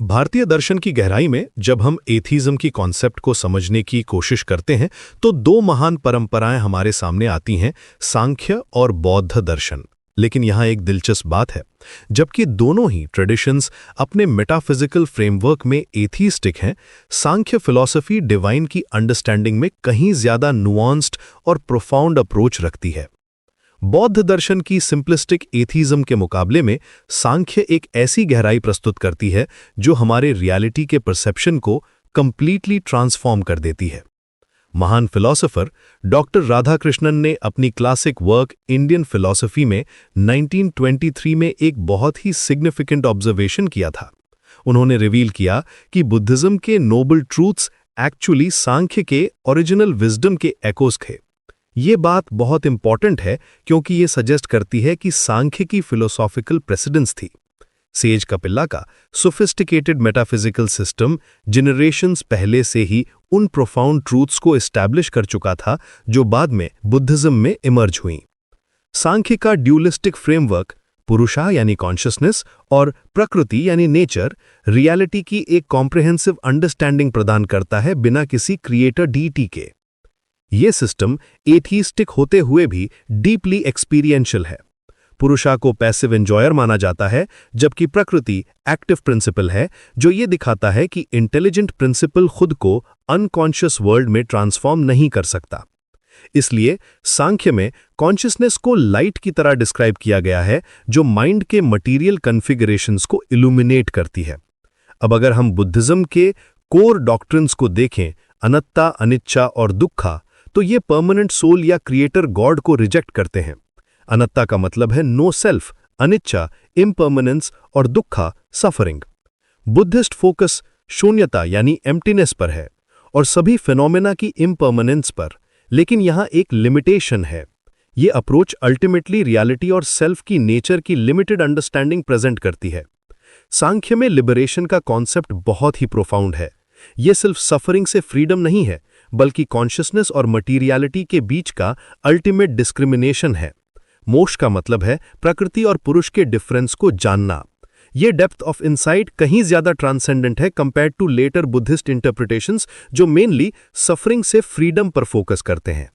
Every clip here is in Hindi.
भारतीय दर्शन की गहराई में जब हम एथीज्म की कॉन्सेप्ट को समझने की कोशिश करते हैं तो दो महान परंपराएं हमारे सामने आती हैं, सांख्य और बौद्ध दर्शन। लेकिन यहाँ एक दिलचस्प बात है, जबकि दोनों ही ट्रेडिशंस अपने मेटाफिजिकल फ्रेमवर्क में एथीस्टिक हैं, सांख्य फिलॉसफी डिवाइन की अंडरस्टैंडिंग में कहीं ज्यादा नुआंस्ड और प्रोफाउंड अप्रोच रखती है। बौद्ध दर्शन की सिंपलिस्टिक एथीज्म के मुकाबले में सांख्य एक ऐसी गहराई प्रस्तुत करती है जो हमारे रियलिटी के परसेप्शन को कंप्लीटली ट्रांसफॉर्म कर देती है। महान फिलोसोफर डॉक्टर राधाकृष्णन ने अपनी क्लासिक वर्क इंडियन फिलॉसफी में 1923 में एक बहुत ही सिग्निफिकेंट ऑब्जर्वेशन किया था। उन्होंने रिवील किया कि बुद्धिज्म के नोबल ट्रूथ्स एक्चुअली सांख्य के ओरिजिनल विजडम के एकोस थे। ये बात बहुत इंपॉर्टेंट है क्योंकि ये सजेस्ट करती है कि सांख्य की फिलोसॉफिकल प्रेसिडेंस थी। सेज कपिला का सोफिस्टिकेटेड मेटाफिजिकल सिस्टम जनरेशंस पहले से ही उन प्रोफाउंड ट्रूथ्स को एस्टैब्लिश कर चुका था जो बाद में बुद्धिज्म में इमर्ज हुई। सांख्य का ड्यूलिस्टिक फ्रेमवर्क पुरुषा यानी कॉन्शियसनेस और प्रकृति यानी नेचर रियलिटी की एक कॉम्प्रिहेंसिव अंडरस्टैंडिंग प्रदान करता है बिना किसी क्रिएटर डीटी के। ये सिस्टम एथीस्टिक होते हुए भी डीपली एक्सपीरियंशियल है। पुरुषा को पैसिव एंजॉयर माना जाता है जबकि प्रकृति एक्टिव प्रिंसिपल है, जो ये दिखाता है कि इंटेलिजेंट प्रिंसिपल खुद को अनकॉन्शियस वर्ल्ड में ट्रांसफॉर्म नहीं कर सकता। इसलिए सांख्य में कॉन्शियसनेस को लाइट की तरह डिस्क्राइब किया गया है जो माइंड के मटीरियल कॉन्फ़िगरेशंस को इल्यूमिनेट करती है। अब अगर हम बुद्धिज्म के कोर डॉक्ट्रिन्स को देखें, अनत्ता, अनिच्छा और दुक्खा, तो ये परमानेंट सोल या क्रिएटर गॉड को रिजेक्ट करते हैं। अनत्ता का मतलब है नो सेल्फ, अनिच्छा इम्परमानेंस और दुक्खा सफरिंग। बुद्धिस्ट फोकस शून्यता यानी एम्प्टीनेस पर है और सभी फिनोमेना की इम्परमानेंस पर, लेकिन यहाँ एक लिमिटेशन है। ये अप्रोच अल्टीमेटली रियलिटी और सेल्फ की नेचर की लिमिटेड अंडरस्टैंडिंग प्रेजेंट करती है। सांख्य में लिबरेशन का कॉन्सेप्ट बहुत ही प्रोफाउंड है। ये सिर्फ सफरिंग से फ्रीडम नहीं है, बल्कि कॉन्शियसनेस और मटीरियलिटी के बीच का अल्टीमेट डिस्क्रिमिनेशन है। मोक्ष का मतलब है प्रकृति और पुरुष के डिफरेंस को जानना। ये डेप्थ ऑफ इनसाइट कहीं ज्यादा ट्रांसेंडेंट है compared to later Buddhist interpretations जो मेनली सफरिंग से फ्रीडम पर फोकस करते हैं।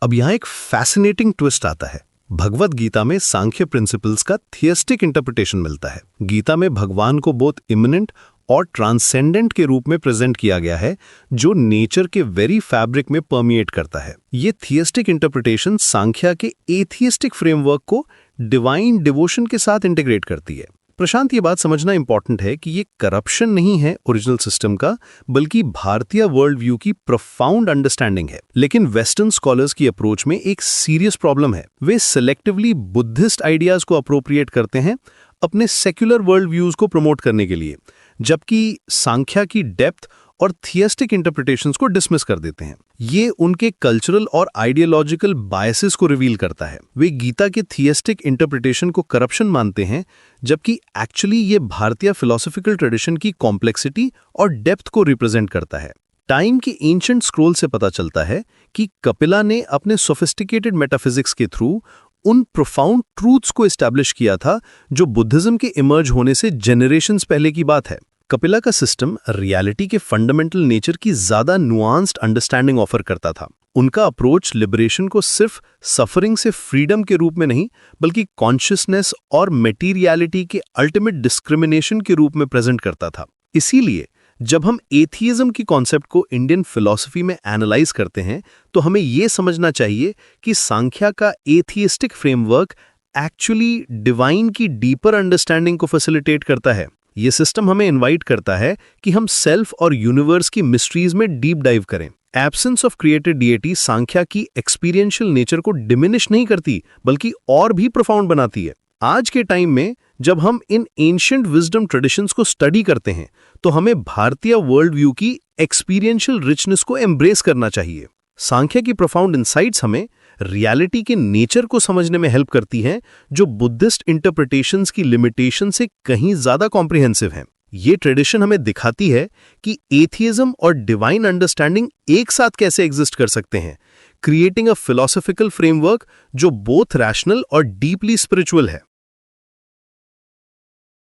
अब यहाँ एक फैसिनेटिंग ट्विस्ट आता है। भगवत गीता में सांख्य प्रिंसिपल्स का थियस्टिक इंटरप्रिटेशन मिलता है। गीता में भगवान को बहुत इमिनेंट और ट्रांसेंडेंट के रूप में प्रेजेंट किया गया है जो नेचर के वेरी फैब्रिक में परमिएट करता है। ये थियस्टिक इंटरप्रिटेशन सांख्या के एथियस्टिक फ्रेमवर्क को डिवाइन डिवोशन के साथ इंटीग्रेट करती है। प्रशांत, ये बात समझना इंपॉर्टेंट है कि ये करप्शन नहीं है ओरिजिनल सिस्टम का, बल्कि भारतीय वर्ल्ड व्यू की प्रोफाउंड अंडरस्टैंडिंग है। लेकिन वेस्टर्न स्कॉलर्स की अप्रोच में एक सीरियस प्रॉब्लम है। वे सिलेक्टिवली बुद्धिस्ट आइडियाज को अप्रोप्रिएट करते हैं अपने सेक्युलर वर्ल्ड व्यूज को प्रमोट करने के लिए, जबकि सांख्या की डेप्थ और थियस्टिक इंटरप्रिटेशंस को डिसमिस कर देते हैं। ये उनके कल्चरल और आइडियोलॉजिकल बायसेस को रिवील करता है। वे गीता के थियस्टिक इंटरप्रिटेशन को करप्शन मानते हैं, जबकि एक्चुअली ये भारतीय फिलोसॉफिकल ट्रेडिशन की कॉम्प्लेक्सिटी और डेप्थ को रिप्रेजेंट करता है। टाइम के एंशिएंट स्क्रोल से पता चलता है कि कपिला ने अपने सोफिस्टिकेटेड मेटाफिजिक्स के थ्रू उन प्रोफाउंड ट्रूथ्स को एस्टैब्लिश किया था जो बुद्धिज्म के इमर्ज होने से जनरेशंस पहले की बात है। कपिला का सिस्टम रियलिटी के फंडामेंटल नेचर की ज्यादा नुआंस्ड अंडरस्टैंडिंग ऑफर करता था। उनका अप्रोच लिबरेशन को सिर्फ सफरिंग से फ्रीडम के रूप में नहीं, बल्कि कॉन्शियसनेस और मटीरियलिटी के अल्टीमेट डिस्क्रिमिनेशन के रूप में प्रेजेंट करता था। इसीलिए जब हम एथियज्म की कॉन्सेप्ट को इंडियन फिलॉसफी में एनालाइज करते हैं तो हमें यह समझना चाहिए कि सांख्या का एथियस्टिक फ्रेमवर्क एक्चुअली डिवाइन की डीपर अंडरस्टैंडिंग को फैसिलिटेट करता है। यह सिस्टम हमें इनवाइट करता है कि हम सेल्फ और यूनिवर्स की मिस्ट्रीज में डीप डाइव करें। Absence of created DAT Sankhya की एक्सपीरियंशियल नेचर को डिमिनिश नहीं करती, बल्कि और भी प्रोफाउंड बनाती है। आज के टाइम में जब हम इन एंशिएंट विजडम ट्रेडिशंस को स्टडी करते हैं तो हमें भारतीय वर्ल्ड व्यू की एक्सपीरियंशियल रिचनेस को एम्ब्रेस करना चाहिए। सांख्य की प्रोफाउंड इनसाइट्स हमें रियलिटी के नेचर को समझने में हेल्प करती हैं, जो बुद्धिस्ट इंटरप्रिटेशंस की लिमिटेशन से कहीं ज्यादा कॉम्प्रिहेंसिव हैं। ये ट्रेडिशन हमें दिखाती है कि एथियज्म और डिवाइन अंडरस्टैंडिंग एक साथ कैसे एग्जिस्ट कर सकते हैं, क्रिएटिंग अ फिलोसॉफिकल फ्रेमवर्क जो बोथ रैशनल और डीपली स्पिरिचुअल है।